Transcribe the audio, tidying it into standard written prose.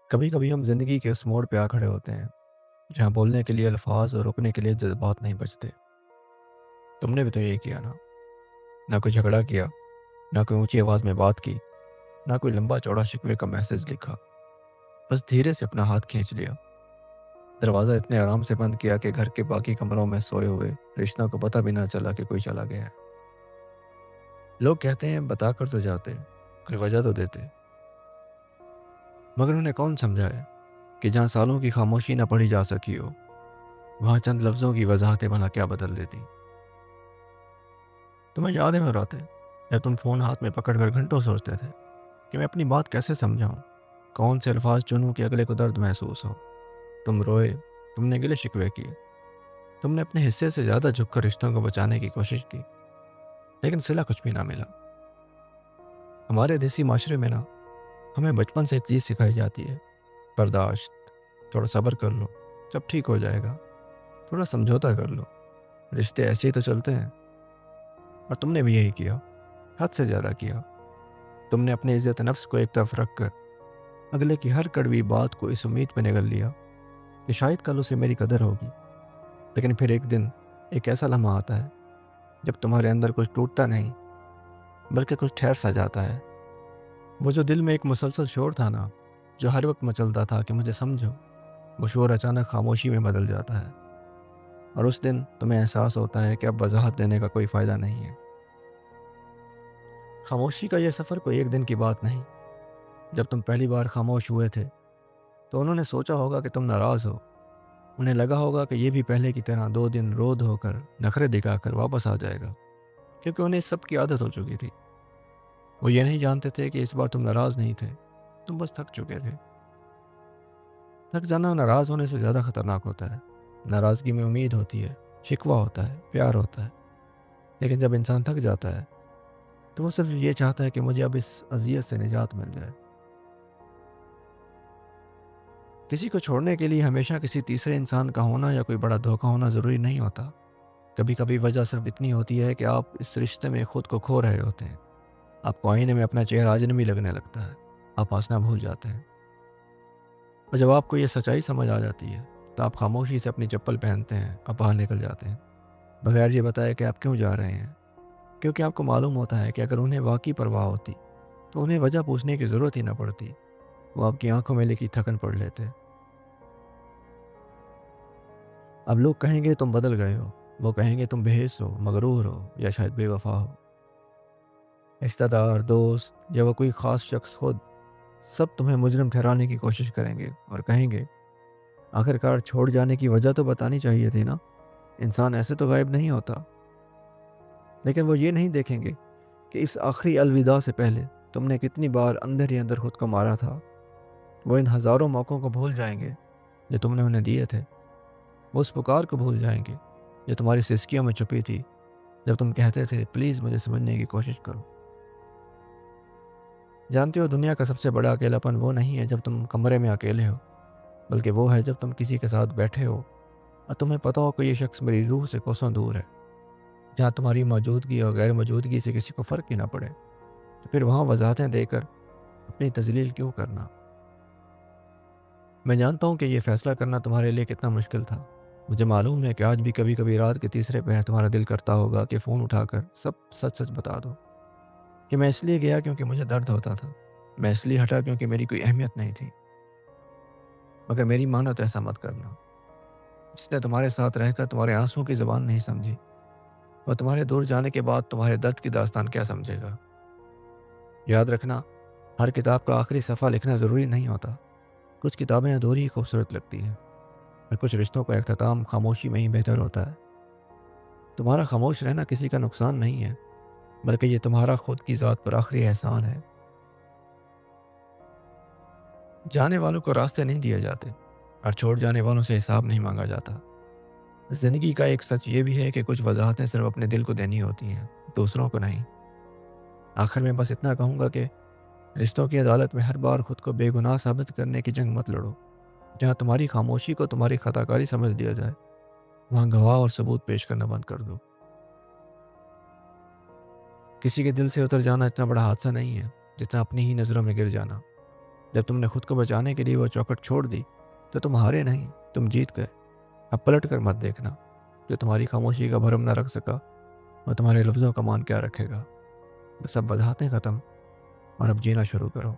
کبھی کبھی ہم زندگی کے اس موڑ پہ آ کھڑے ہوتے ہیں جہاں بولنے کے لیے الفاظ اور رکنے کے لیے جذبات نہیں بچتے۔ تم نے بھی تو یہی کیا نا؟ نہ کوئی جھگڑا کیا، نہ کوئی اونچی آواز میں بات کی، نہ کوئی لمبا چوڑا شکوے کا میسج لکھا، بس دھیرے سے اپنا ہاتھ کھینچ لیا، دروازہ اتنے آرام سے بند کیا کہ گھر کے باقی کمروں میں سوئے ہوئے رشتوں کو پتہ بھی نہ چلا کہ کوئی چلا گیا ہے۔ لوگ کہتے ہیں بتا کر تو جاتے، کوئی وجہ تو دیتے، مگر انہیں کون سمجھائے کہ جہاں سالوں کی خاموشی نہ پڑھی جا سکی ہو، وہاں چند لفظوں کی وضاحتیں بھلا کیا بدل دیتی۔ تمہیں یاد ہے وہ راتیں جب تم فون ہاتھ میں پکڑ کر گھنٹوں سوچتے تھے کہ میں اپنی بات کیسے سمجھاؤں، کون سے الفاظ چنوں کہ اگلے کو درد محسوس ہو؟ تم روئے، تم نے گلے شکوے کیے، تم نے اپنے حصے سے زیادہ جھک کر رشتوں کو بچانے کی کوشش کی، لیکن صلہ کچھ بھی نہ ملا۔ ہمارے دیسی معاشرے میں نا ہمیں بچپن سے ایک چیز سکھائی جاتی ہے: برداشت، تھوڑا صبر کر لو، سب ٹھیک ہو جائے گا، تھوڑا سمجھوتا کر لو، رشتے ایسے ہی تو چلتے ہیں۔ اور تم نے بھی یہی کیا، حد سے زیادہ کیا۔ تم نے اپنی عزت نفس کو ایک طرف رکھ کر اگلے کی ہر کڑوی بات کو اس امید پہ نگل لیا کہ شاید کل اسے میری قدر ہوگی۔ لیکن پھر ایک دن ایک ایسا لمحہ آتا ہے جب تمہارے اندر کچھ ٹوٹتا نہیں بلکہ کچھ ٹھہر سا جاتا ہے۔ وہ جو دل میں ایک مسلسل شور تھا نا، جو ہر وقت مچلتا تھا کہ مجھے سمجھو، وہ شور اچانک خاموشی میں بدل جاتا ہے، اور اس دن تمہیں احساس ہوتا ہے کہ اب وضاحت دینے کا کوئی فائدہ نہیں ہے۔ خاموشی کا یہ سفر کوئی ایک دن کی بات نہیں۔ جب تم پہلی بار خاموش ہوئے تھے تو انہوں نے سوچا ہوگا کہ تم ناراض ہو، انہیں لگا ہوگا کہ یہ بھی پہلے کی طرح 2 دن رو دھو کر نخرے دکھا کر واپس آ جائے گا، کیونکہ انہیں اس سب کی عادت ہو چکی تھی۔ وہ یہ نہیں جانتے تھے کہ اس بار تم ناراض نہیں تھے، تم بس تھک چکے تھے۔ تھک جانا ناراض ہونے سے زیادہ خطرناک ہوتا ہے۔ ناراضگی میں امید ہوتی ہے، شکوہ ہوتا ہے، پیار ہوتا ہے، لیکن جب انسان تھک جاتا ہے تو وہ صرف یہ چاہتا ہے کہ مجھے اب اس اذیت سے نجات مل جائے۔ کسی کو چھوڑنے کے لیے ہمیشہ کسی تیسرے انسان کا ہونا یا کوئی بڑا دھوکہ ہونا ضروری نہیں ہوتا۔ کبھی کبھی وجہ صرف اتنی ہوتی ہے کہ آپ اس رشتے میں خود کو کھو رہے ہوتے ہیں۔ آپ کو آئینے میں اپنا چہرہ اجنبی لگنے لگتا ہے، آپ ہنسنا بھول جاتے ہیں، اور جب آپ کو یہ سچائی سمجھ آ جاتی ہے تو آپ خاموشی سے اپنی چپل پہنتے ہیں اور باہر نکل جاتے ہیں، بغیر یہ بتائے کہ آپ کیوں جا رہے ہیں، کیونکہ آپ کو معلوم ہوتا ہے کہ اگر انہیں واقعی پرواہ ہوتی تو انہیں وجہ پوچھنے کی ضرورت ہی نہ پڑتی، وہ آپ کی آنکھوں میں لکھی تھکن پڑھ لیتے۔ اب لوگ کہیں گے تم بدل گئے ہو، وہ کہیں گے تم بے حس ہو، مغرور ہو، یا شاید بے وفا ہو۔ رشتہ دار، دوست یا وہ کوئی خاص شخص خود، سب تمہیں مجرم ٹھہرانے کی کوشش کریں گے اور کہیں گے آخرکار چھوڑ جانے کی وجہ تو بتانی چاہیے تھی نا، انسان ایسے تو غائب نہیں ہوتا۔ لیکن وہ یہ نہیں دیکھیں گے کہ اس آخری الوداع سے پہلے تم نے کتنی بار اندر ہی اندر خود کو مارا تھا۔ وہ ان ہزاروں موقعوں کو بھول جائیں گے جو تم نے انہیں دیے تھے، وہ اس پکار کو بھول جائیں گے جو تمہاری سسکیوں میں چھپی تھی جب تم کہتے تھے پلیز مجھے سمجھنے کی کوشش کرو۔ جانتے ہو دنیا کا سب سے بڑا اکیلاپن وہ نہیں ہے جب تم کمرے میں اکیلے ہو، بلکہ وہ ہے جب تم کسی کے ساتھ بیٹھے ہو اور تمہیں پتہ ہو کہ یہ شخص میری روح سے کوسوں دور ہے، جہاں تمہاری موجودگی اور غیر موجودگی سے کسی کو فرق ہی نہ پڑے، تو پھر وہاں وضاحتیں دے کر اپنی تذلیل کیوں کرنا؟ میں جانتا ہوں کہ یہ فیصلہ کرنا تمہارے لیے کتنا مشکل تھا۔ مجھے معلوم ہے کہ آج بھی کبھی کبھی رات کے تیسرے پہر تمہارا دل کرتا ہوگا کہ فون اٹھا کر سب سچ سچ بتا دو، کہ میں اس لیے گیا کیونکہ مجھے درد ہوتا تھا، میں اس لیے ہٹا کیونکہ میری کوئی اہمیت نہیں تھی۔ مگر میری مانو تو ایسا مت کرنا۔ جس نے تمہارے ساتھ رہ کر تمہارے آنسوں کی زبان نہیں سمجھی، وہ تمہارے دور جانے کے بعد تمہارے درد کی داستان کیا سمجھے گا؟ یاد رکھنا، ہر کتاب کا آخری صفحہ لکھنا ضروری نہیں ہوتا۔ کچھ کتابیں ادھوری ہی خوبصورت لگتی ہیں، اور کچھ رشتوں کا اختتام خاموشی میں ہی بہتر ہوتا ہے۔ تمہارا خاموش رہنا کسی کا نقصان نہیں ہے، بلکہ یہ تمہارا خود کی ذات پر آخری احسان ہے۔ جانے والوں کو راستے نہیں دیے جاتے، اور چھوڑ جانے والوں سے حساب نہیں مانگا جاتا۔ زندگی کا ایک سچ یہ بھی ہے کہ کچھ وضاحتیں صرف اپنے دل کو دینی ہوتی ہیں، دوسروں کو نہیں۔ آخر میں بس اتنا کہوں گا کہ رشتوں کی عدالت میں ہر بار خود کو بے گناہ ثابت کرنے کی جنگ مت لڑو۔ جہاں تمہاری خاموشی کو تمہاری خطا کاری سمجھ لیا جائے، وہاں گواہ اور ثبوت پیش کرنا بند کر دو۔ کسی کے دل سے اتر جانا اتنا بڑا حادثہ نہیں ہے جتنا اپنی ہی نظروں میں گر جانا۔ جب تم نے خود کو بچانے کے لیے وہ چوکھٹ چھوڑ دی تو تم ہارے نہیں، تم جیت گئے۔ اب پلٹ کر مت دیکھنا، جو تمہاری خاموشی کا بھرم نہ رکھ سکا وہ تمہارے لفظوں کا مان کیا رکھے گا۔ بس اب وضاحتیں ختم اور اب جینا شروع کرو۔